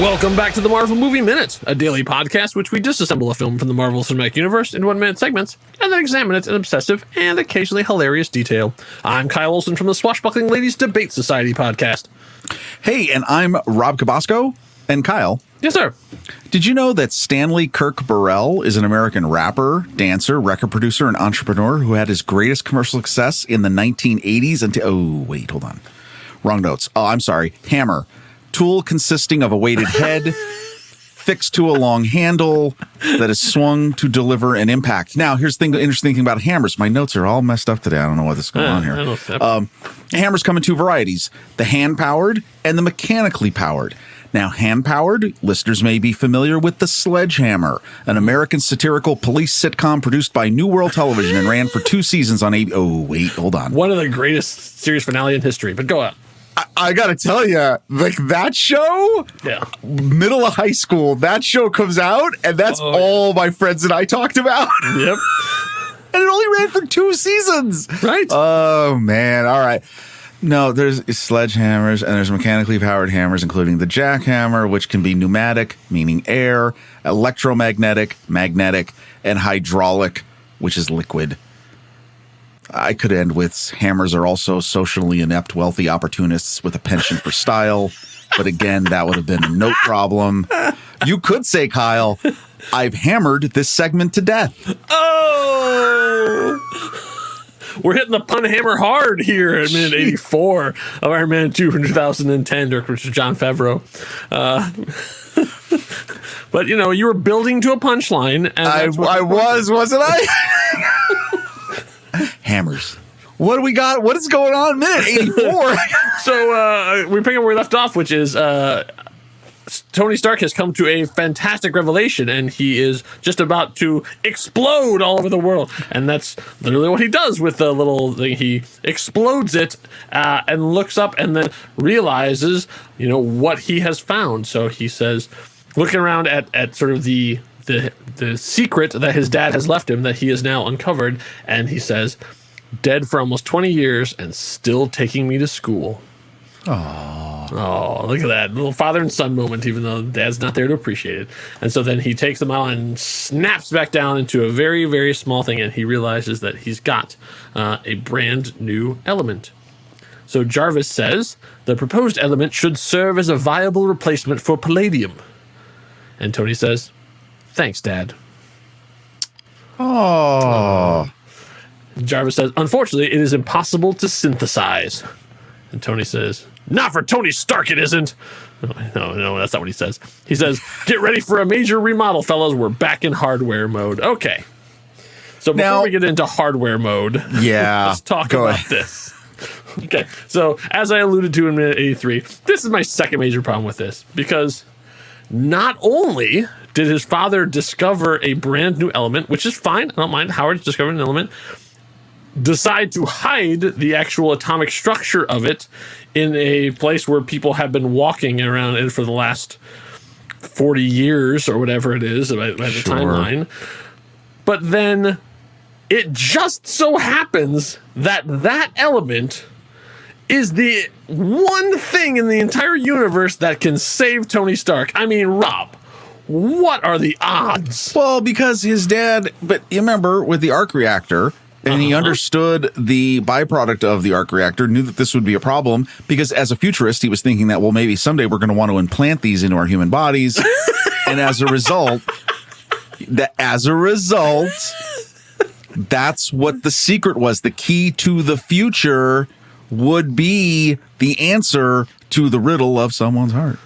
Welcome back to the Marvel Movie Minute, a daily podcast which we disassemble a film from the Marvel Cinematic Universe into 1-minute segments and then examine it in obsessive and occasionally hilarious detail. I'm Kyle Olson from the Swashbuckling Ladies Debate Society podcast. Hey, and I'm Rob Cabasco. And Kyle. Yes, sir. Did you know that Stanley Kirk Burrell is an American rapper, dancer, record producer, and entrepreneur who had his greatest commercial success in the 1980s until... Oh, wait, hold on. Wrong notes. Oh, I'm sorry. Hammer. Tool consisting of a weighted head fixed to a long handle that is swung to deliver an impact. Now, here's the interesting thing about hammers. My notes are all messed up today. I don't know what's going on here. Hammers come in two varieties, the hand-powered and the mechanically powered. Now, hand-powered, listeners may be familiar with The Sledgehammer, an American satirical police sitcom produced by New World Television and ran for 2 seasons on ABC. Oh, wait, hold on. One of the greatest series finale in history, but go on. I gotta tell you, like that show, middle of high school, that show comes out, and that's all my friends and I talked about. Yep. And it only ran for 2 seasons. Right. Oh, man. All right. No, there's sledgehammers, and there's mechanically powered hammers, including the jackhammer, which can be pneumatic, meaning air, electromagnetic, magnetic, and hydraulic, which is liquid. I could end with hammers are also socially inept, wealthy opportunists with a penchant for style. But again, that would have been a note problem. You could say, Kyle, I've hammered this segment to death. Oh! We're hitting the pun hammer hard here at minute 84 of Iron Man 2 from 2010, directed by Jon Favreau. But, you know, you were building to a punchline. And I was, wasn't I? Hammers. What do we got? What is going on? Minute 84. So we pick up where we left off, which is Tony Stark has come to a fantastic revelation, and he is just about to explode all over the world. And that's literally what he does with the little thing. He explodes it and looks up and then realizes, you know, what he has found. So he says, looking around at sort of the secret that his dad has left him that he has now uncovered, and he says, dead for almost 20 years and still taking me to school. Oh, look at that little father and son moment, even though dad's not there to appreciate it. And so then he takes them out and snaps back down into a very, very small thing, and he realizes that he's got a brand new element. So Jarvis says the proposed element should serve as a viable replacement for palladium. And Tony says, thanks, Dad. Oh. Jarvis says, unfortunately, it is impossible to synthesize. And Tony says, not for Tony Stark, it isn't. No, that's not what he says. He says, get ready for a major remodel, fellas. We're back in hardware mode. Okay. So before we get into hardware mode, let's talk about this. Okay. So as I alluded to in minute 83, this is my second major problem with this, because not only did his father discover a brand new element, which is fine, I don't mind Howard discovering an element, decide to hide the actual atomic structure of it in a place where people have been walking around it for the last 40 years or whatever it is by the timeline. But then it just so happens that that element is the one thing in the entire universe that can save Tony Stark. I mean, Rob, what are the odds? Well, because his dad, but you remember with the arc reactor, and he understood the byproduct of the arc reactor, knew that this would be a problem, because as a futurist, he was thinking that, well, maybe someday we're going to want to implant these into our human bodies. And as a result, that's what the secret was. The key to the future would be the answer to the riddle of someone's heart.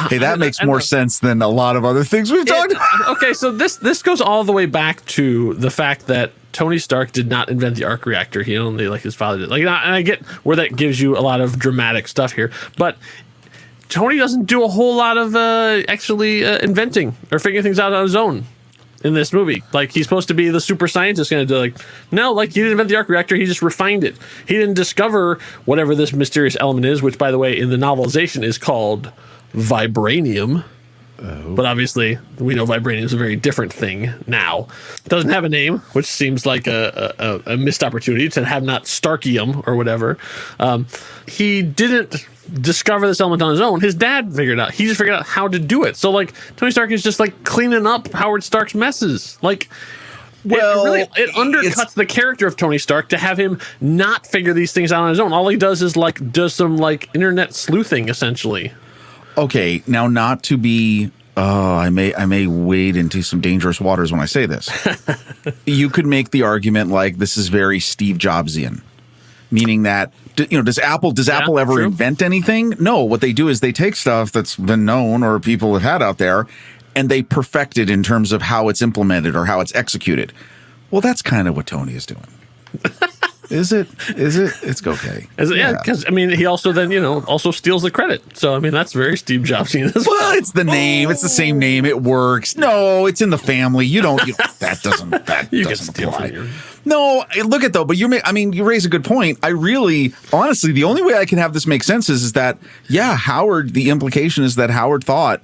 Hey, that makes more sense than a lot of other things we've talked about. Okay, so this goes all the way back to the fact that Tony Stark did not invent the arc reactor. He only, like his father did. Like, and I get where that gives you a lot of dramatic stuff here, but Tony doesn't do a whole lot of actually inventing or figuring things out on his own in this movie. Like, he's supposed to be the super scientist going to do, like, no, like, he didn't invent the arc reactor, he just refined it. He didn't discover whatever this mysterious element is, which, by the way, in the novelization is called vibranium. But obviously, we know vibranium is a very different thing now. It doesn't have a name, which seems like a missed opportunity to have not Starkium or whatever. He didn't discover this element on his own. His dad figured it out. He just figured out how to do it. So, like, Tony Stark is just, like, cleaning up Howard Stark's messes. Like, Well, it undercuts the character of Tony Stark to have him not figure these things out on his own. All he does is, like, does some, like, internet sleuthing, essentially. Okay, now not to be I may wade into some dangerous waters when I say this. You could make the argument like this is very Steve Jobsian, meaning that does Apple ever invent anything? No, what they do is they take stuff that's been known or people have had out there and they perfect it in terms of how it's implemented or how it's executed. Well, that's kind of what Tony is doing. Is it? It's okay. Yeah, because I mean, he also then also steals the credit. So I mean, that's very Steve Jobsian as well. Well, it's the name. It's the same name. It works. No, it's in the family. You don't. That doesn't. That you doesn't can apply. steal No, look at though. But you raise a good point. I really, honestly, the only way I can have this make sense is that Howard. The implication is that Howard thought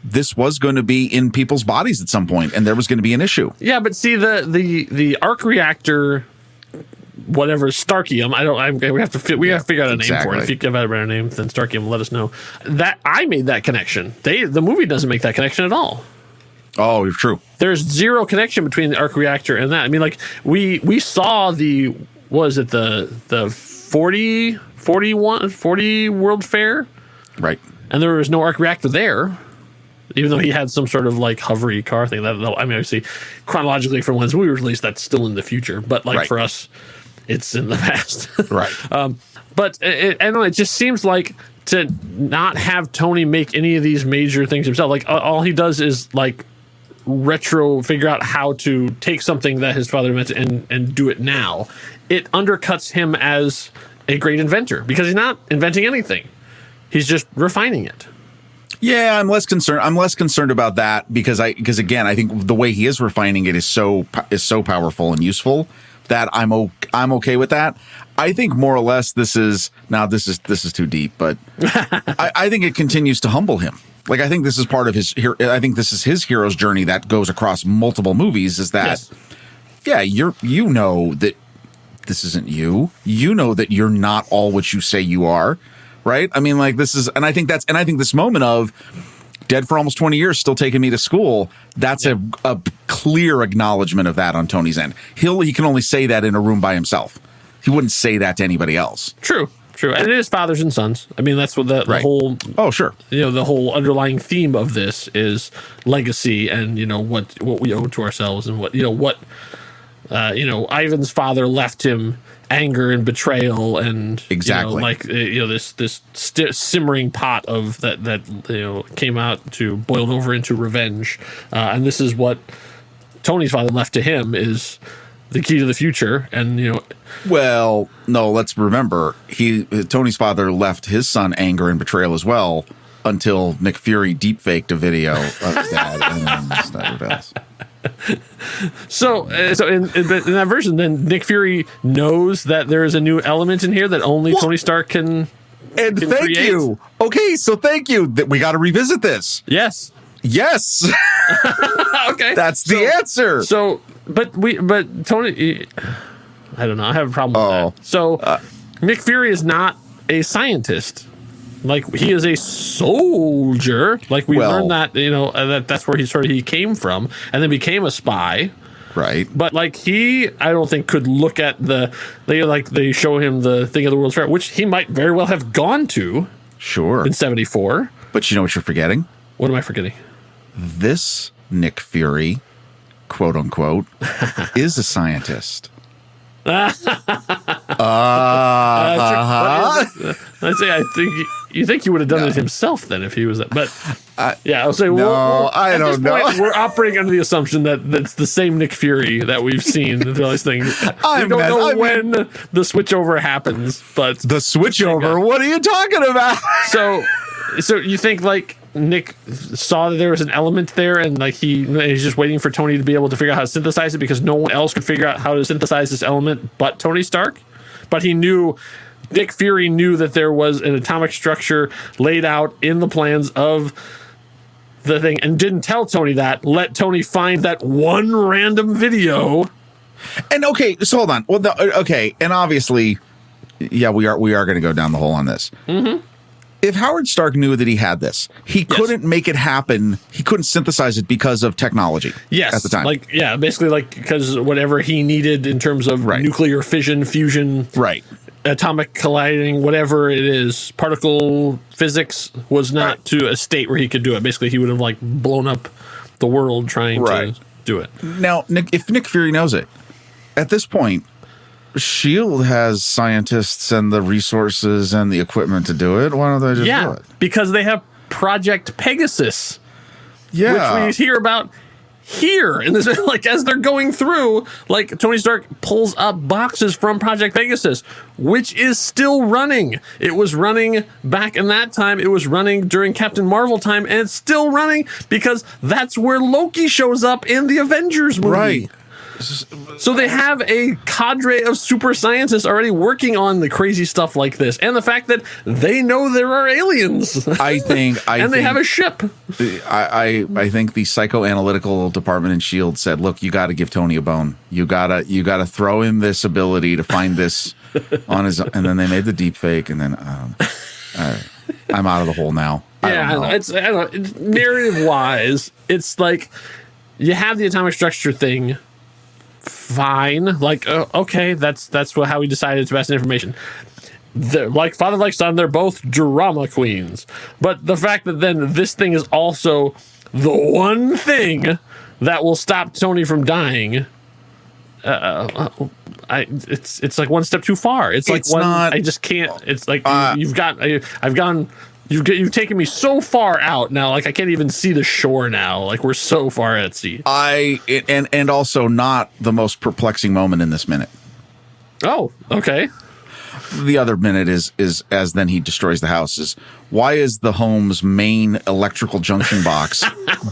this was going to be in people's bodies at some point, and there was going to be an issue. Yeah, but see the arc reactor. Whatever Starkium, we have to figure out a name for it. If you give out a better name than Starkium, let us know. That I made that connection. The movie doesn't make that connection at all. Oh, you're true. There's zero connection between the arc reactor and that. I mean, like we saw the 40 World Fair, right? And there was no arc reactor there. Even though he had some sort of like hovery car thing. Obviously, chronologically from when this movie was released, that's still in the future. But like for us, it's in the past. Right. But I don't know. It just seems like to not have Tony make any of these major things himself. Like all he does is like figure out how to take something that his father invented and do it now. It undercuts him as a great inventor because he's not inventing anything. He's just refining it. Yeah, I'm less concerned about that because again, I think the way he is refining it is so powerful and useful that I'm okay with that. I think more or less this is too deep, but I think it continues to humble him. Like I think this is part of his. I think this is his hero's journey that goes across multiple movies. Is that you know that this isn't you. You know that you're not all what you say you are. Right. I mean, like this is, and I think this moment of dead for almost 20 years, still taking me to school. That's a clear acknowledgement of that on Tony's end. He can only say that in a room by himself. He wouldn't say that to anybody else. True. And it is fathers and sons. I mean, that's what the whole. Oh, sure. The whole underlying theme of this is legacy and, what we owe to ourselves and what Ivan's father left him. Anger and betrayal and this simmering pot of that came out to boiled over into revenge, and this is what Tony's father left to him is the key to the future. And well, no, let's remember Tony's father left his son anger and betrayal as well until Nick Fury deepfaked a video of his dad and then started else. So in that version, then Nick Fury knows that there is a new element in here that only Tony Stark can. And thank create. You. Okay, so thank you. That we got to revisit this. Yes. Okay. That's the answer. So, but Tony, I don't know. I have a problem with that. So, Nick Fury is not a scientist. Like he is a soldier. Like we learned that that's where he came from, and then became a spy. Right. But like I don't think could look at they show him the thing of the World's Fair, which he might very well have gone to. Sure. In 1974. But you know what you're forgetting? What am I forgetting? This Nick Fury, quote unquote, is a scientist. I think you think he would have done it himself then if he was that. But I'll say I don't know. We're operating under the assumption that that's the same Nick Fury that we've seen through all these things. We don't know when the switchover happens, but the switchover. What are you talking about? So you think like Nick saw that there was an element there, and like he's just waiting for Tony to be able to figure out how to synthesize it because no one else could figure out how to synthesize this element but Tony Stark. But Nick Fury knew that there was an atomic structure laid out in the plans of the thing and didn't tell Tony that, let Tony find that one random video. And okay, so hold on. Well, okay, and obviously, yeah, we are going to go down the hole on this. Mm-hmm. If Howard Stark knew that he had this, he couldn't make it happen. He couldn't synthesize it because of technology. Yes, at the time. Basically, because whatever he needed in terms of nuclear fission, fusion, atomic colliding, whatever it is, particle physics was not to a state where he could do it. Basically, he would have blown up the world trying to do it. Now, if Nick Fury knows it, at this point, S.H.I.E.L.D. has scientists and the resources and the equipment to do it. Why don't they just do it? Because they have Project Pegasus. Yeah. Which we hear about here. And this, as they're going through, Tony Stark pulls up boxes from Project Pegasus, which is still running. It was running back in that time. It was running during Captain Marvel time, and it's still running because that's where Loki shows up in the Avengers movie. Right. So they have a cadre of super scientists already working on the crazy stuff like this, and the fact that they know there are aliens. I think, they have a ship. I think the psychoanalytical department in S.H.I.E.L.D. said, "Look, you got to give Tony a bone. You gotta throw him this ability to find this on his." And then they made the deep fake, and then I'm out of the hole now. It's narrative wise, it's you have the atomic structure thing. Fine, okay, that's how we decided it's best information. Like father, like son, they're both drama queens. But the fact that then this thing is also the one thing that will stop Tony from dying, it's one step too far. It's I just can't. It's You've taken me so far out now, I can't even see the shore now. We're so far at sea. And also not the most perplexing moment in this minute. Oh, okay. The other minute is as then he destroys the house is why is the home's main electrical junction box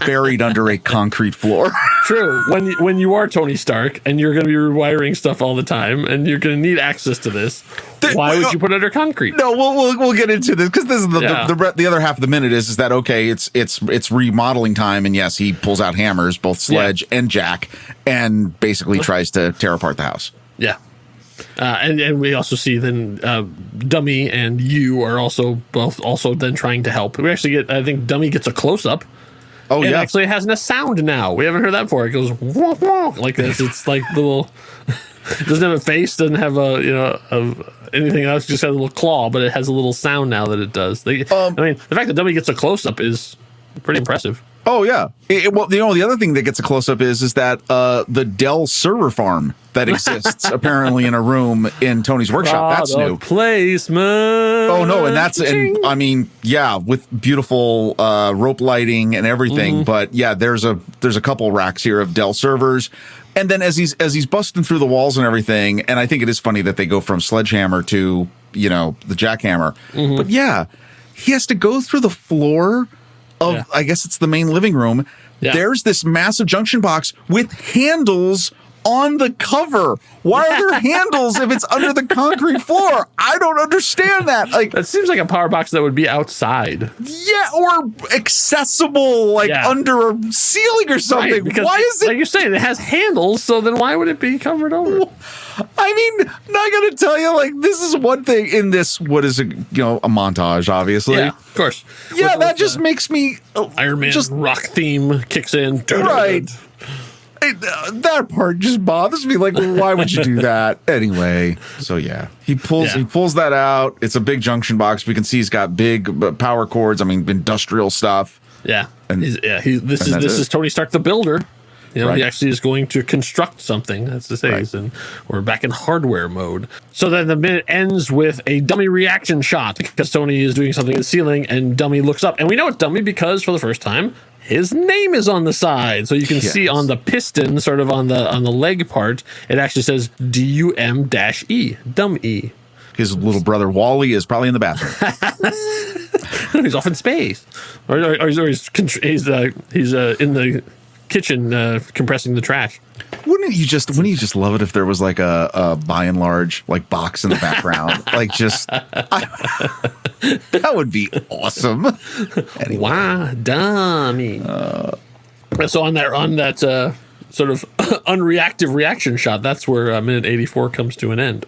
buried under a concrete floor? True. When you are Tony Stark and you're going to be rewiring stuff all the time and you're going to need access to this, why would you put it under concrete? No, we'll get into this because this is the other half of the minute is that okay? It's remodeling time, and yes, he pulls out hammers, both Sledge and Jack, and basically tries to tear apart the house. Yeah. And we also see then Dummy and you are also then trying to help. We actually I think Dummy gets a close up. Oh, yeah. Actually, it has a sound now. We haven't heard that before. It goes wonk, wonk, like this. It's the little. It doesn't have a face. Doesn't have anything else. Just has a little claw, but it has a little sound now that it does. The fact that Dummy gets a close up is pretty impressive. Oh yeah. The other thing that gets a close up is that the Dell server farm that exists apparently in a room in Tony's workshop. That's new placement. Oh no, and with beautiful rope lighting and everything. Mm-hmm. But yeah, there's a couple racks here of Dell servers. And then as he's busting through the walls and everything, and I think it is funny that they go from sledgehammer to the jackhammer. Mm-hmm. But yeah, he has to go through the floor of I guess it's the main living room. Yeah. There's this massive junction box with handles on the cover. Why are there handles if it's under the concrete floor? I don't understand that. That seems like a power box that would be outside. Yeah, or accessible under a ceiling or something. Right, why is it? Like you're saying, it has handles, so then why would it be covered over? I gotta tell you, this is one thing in this. What is it? A montage, obviously. Yeah, of course. Yeah, that just makes me Iron Man rock theme kicks in. Right. That part just bothers me. Why would you do that anyway? So yeah, he pulls that out. It's a big junction box. We can see he's got big power cords. Industrial stuff. Yeah, and this is Tony Stark the Builder. He actually is going to construct something. That's to say, and we're back in hardware mode. So then the minute ends with a Dummy reaction shot because Tony is doing something in the ceiling, and Dummy looks up, and we know it's Dummy because for the first time, his name is on the side. So you can see on the piston, sort of on the leg part, it actually says DUM-E, Dummy. His little brother Wally is probably in the bathroom. He's off in space, or he's in the kitchen compressing the trash. Wouldn't you just love it if there was like a by and large like box in the background? Like that would be awesome. Anyway. Why, dummy? So on that sort of unreactive reaction shot, that's where minute 84 comes to an end.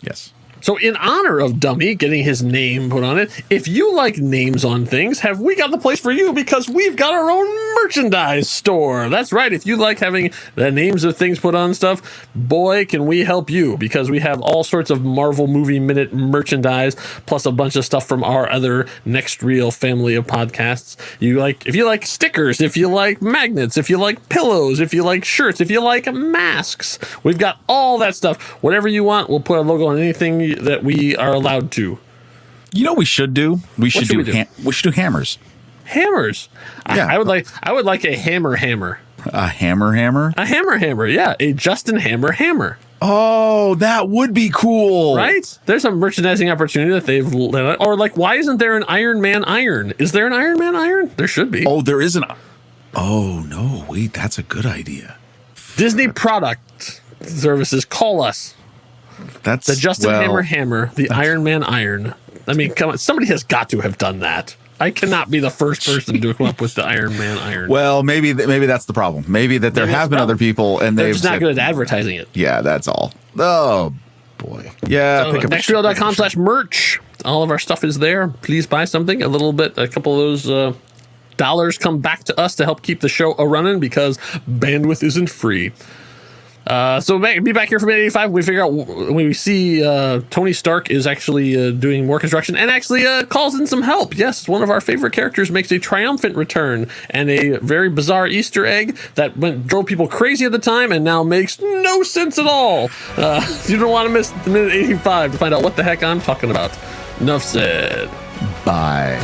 Yes. So in honor of Dummy getting his name put on it, if you like names on things, have we got the place for you, because we've got our own merchandise store. That's right. If you like having the names of things put on stuff, boy, can we help you, because we have all sorts of Marvel Movie Minute merchandise, plus a bunch of stuff from our other Next Reel family of podcasts. If you like stickers, if you like magnets, if you like pillows, if you like shirts, if you like masks, we've got all that stuff. Whatever you want, we'll put our logo on anything that we are allowed to. You know what we should do? We should do hammers. Hammers. Yeah. I would like a hammer. A hammer? A hammer. Yeah, a Justin Hammer. Oh, that would be cool. Right? There's a merchandising opportunity that they've, or like, why isn't there an Iron Man iron? Is there an Iron Man iron? There should be. Oh, there is an. Oh no! Wait, that's a good idea. Disney product services, call us. That's the Justin Hammer, the Iron Man iron. I mean, come on, somebody has got to have done that. I cannot be the first person to come up with the Iron Man iron. Well, maybe that's the problem. Maybe that there have been other people and they're just not good at advertising it. Yeah, that's all. Oh boy. Yeah. So nextreel.com/merch. All of our stuff is there. Please buy something. A couple of those dollars come back to us to help keep the show running, because bandwidth isn't free. So be back here for minute 85. We figure out when we see Tony Stark is actually doing more construction and actually calls in some help. Yes, one of our favorite characters makes a triumphant return, and a very bizarre Easter egg that drove people crazy at the time and now makes no sense at all. You don't want to miss the minute 85 to find out what the heck I'm talking about. Enough said. Bye.